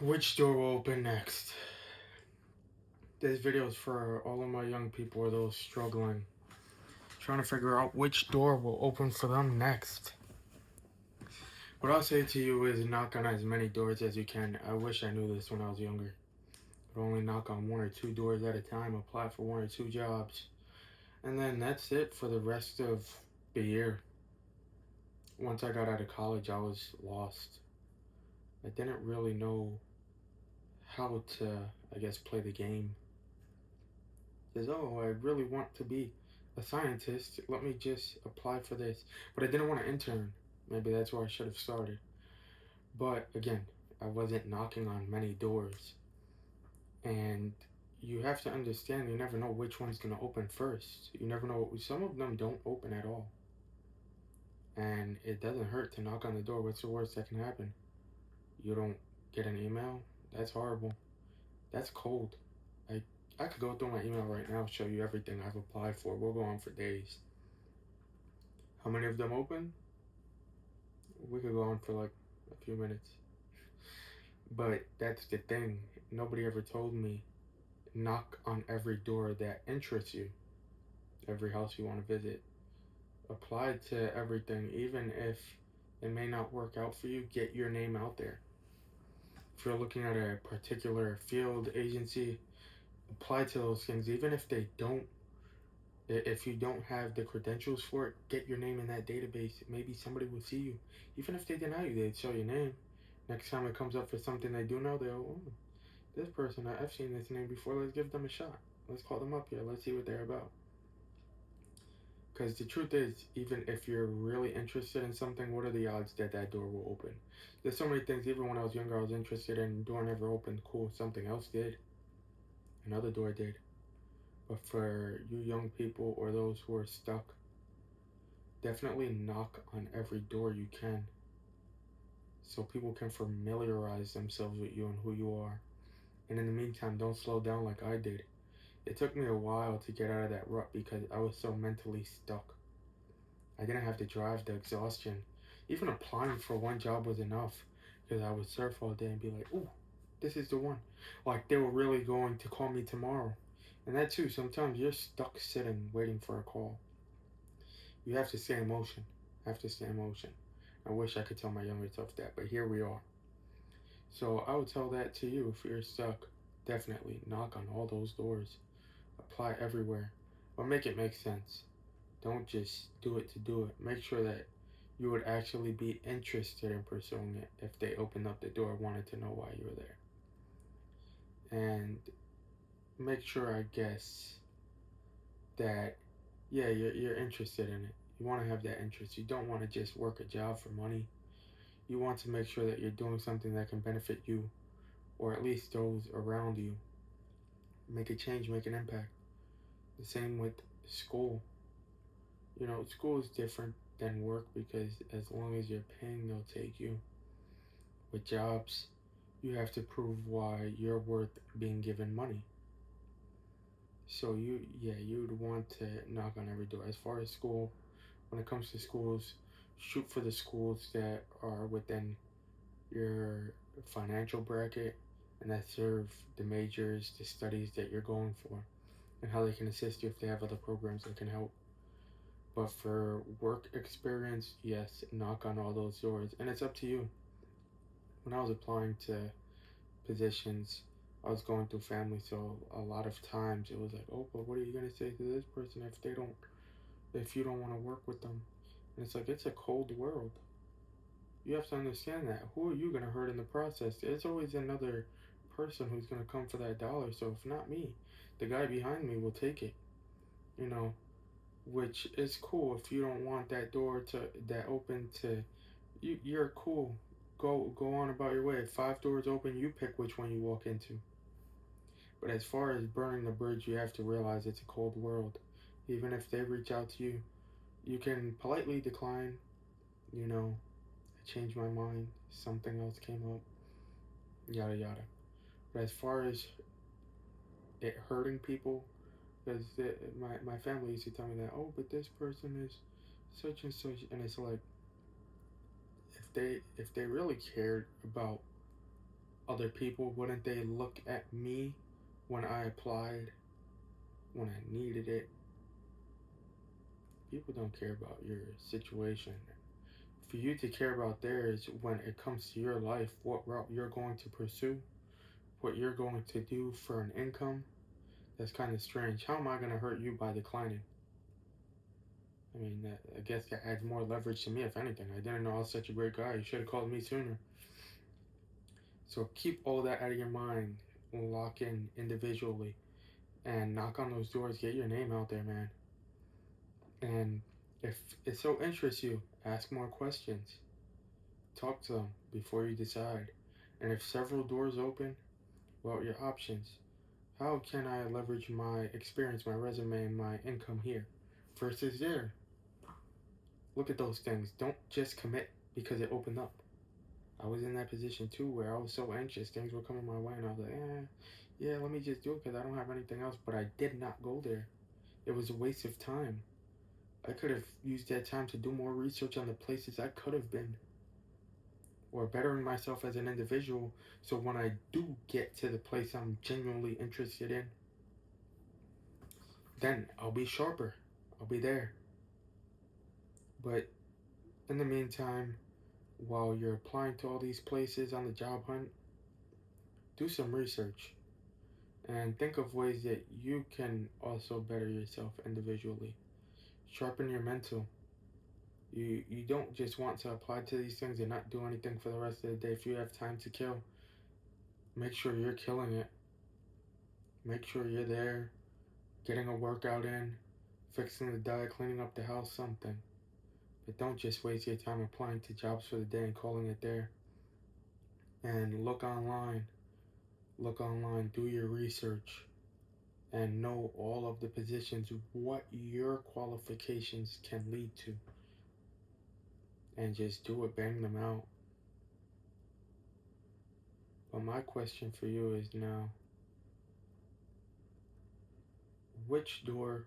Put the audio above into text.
Which door will open next? This video is for all of my young people or those struggling, trying to figure out which door will open for them next. What I'll say to you is knock on as many doors as you can. I wish I knew this when I was younger. I'd only knock on one or two doors at a time, apply for one or two jobs, and then that's it for the rest of the year. Once I got out of college, I was lost. I didn't really know how to, play the game. Says, oh, I really want to be a scientist. Let me just apply for this. But I didn't want to intern. Maybe that's where I should have started. But again, I wasn't knocking on many doors. And you have to understand, you never know which one's going to open first. You never know. Some of them don't open at all. And it doesn't hurt to knock on the door. What's the worst that can happen? You don't get an email? That's horrible. That's cold. I, I could go through my email right now, show you everything I've applied for. We'll go on for days. How many of them open? We could go on for like a few minutes. But that's the thing. Nobody ever told me knock on every door that interests you, every house you want to visit. Apply to everything, even if it may not work out for you, get your name out there. If you're looking at a particular field, agency, apply to those things, even if they don't. If you don't have the credentials for it, get your name in that database. Maybe somebody will see you. Even if they deny you, they'd show your name. Next time it comes up for something they do know, they'll, oh, this person, I've seen this name before. Let's give them a shot. Let's call them up here. Let's see what they're about. Because the truth is, even if you're really interested in something, what are the odds that that door will open? There's so many things, even when I was younger, I was interested in. Door never opened. Cool. Something else did. Another door did. But for you young people or those who are stuck, definitely knock on every door you can so people can familiarize themselves with you and who you are. And in the meantime, don't slow down like I did. It took me a while to get out of that rut because I was so mentally stuck. I didn't have to drive the exhaustion. Even applying for one job was enough because I would surf all day and be like, ooh, this is the one. Like they were really going to call me tomorrow. And that too, sometimes you're stuck sitting waiting for a call. You have to stay in motion. Have to stay in motion. I wish I could tell my younger self that, but here we are. So I would tell that to you if you're stuck. Definitely knock on all those doors. Apply everywhere. But make it make sense. Don't just do it to do it. Make sure that you would actually be interested in pursuing it if they opened up the door, wanted to know why you were there. And make sure, I guess, that, yeah, you're interested in it. You want to have that interest. You don't want to just work a job for money. You want to make sure that you're doing something that can benefit you or at least those around you. Make a change, make an impact. The same with school. You know, school is different than work because as long as you're paying, they'll take you. With jobs, you have to prove why you're worth being given money. So you'd want to knock on every door. As far as school, when it comes to schools, shoot for the schools that are within your financial bracket and that serve the majors, the studies that you're going for, and how they can assist you if they have other programs that can help. But for work experience, yes, knock on all those doors. And it's up to you. When I was applying to positions, I was going through family, so a lot of times it was like, oh, but what are you gonna say to this person if you don't want to work with them? And it's like it's a cold world. You have to understand that. Who are you gonna hurt in the process? There's always another person who's gonna come for that dollar. So if not me, the guy behind me will take it. You know, which is cool if you don't want that door to that open to you. You're cool. Go on about your way. If 5 doors open, you pick which one you walk into. But as far as burning the bridge, you have to realize it's a cold world. Even if they reach out to you, you can politely decline. You know, I changed my mind. Something else came up. Yada yada. But as far as it hurting people, because my family used to tell me that, oh, but this person is such and such, and it's like if they really cared about other people, wouldn't they look at me when I applied, when I needed it? People don't care about your situation. For you to care about theirs when it comes to your life, what route you're going to pursue, what you're going to do for an income, that's kind of strange. How am I going to hurt you by declining? I mean, I guess that adds more leverage to me, if anything. I didn't know I was such a great guy. You should have called me sooner. So keep all that out of your mind. Lock in individually and knock on those doors. Get your name out there, man. And if it so interests you, ask more questions. Talk to them before you decide. And if several doors open, well, your options. How can I leverage my experience, my resume, and my income here versus there? Look at those things. Don't just commit because it opened up. I was in that position too where I was so anxious. Things were coming my way and I was like, yeah, let me just do it because I don't have anything else. But I did not go there. It was a waste of time. I could have used that time to do more research on the places I could have been, or bettering myself as an individual, so when I do get to the place I'm genuinely interested in, then I'll be sharper. I'll be there. But in the meantime, while you're applying to all these places on the job hunt, do some research and think of ways that you can also better yourself individually. Sharpen your mental. You don't just want to apply to these things and not do anything for the rest of the day. If you have time to kill, make sure you're killing it. Make sure you're there, getting a workout in, fixing the diet, cleaning up the house, something. But don't just waste your time applying to jobs for the day and calling it there. And look online. Look online, do your research, and know all of the positions, what your qualifications can lead to. And just do it, bang them out. But my question for you is now, which door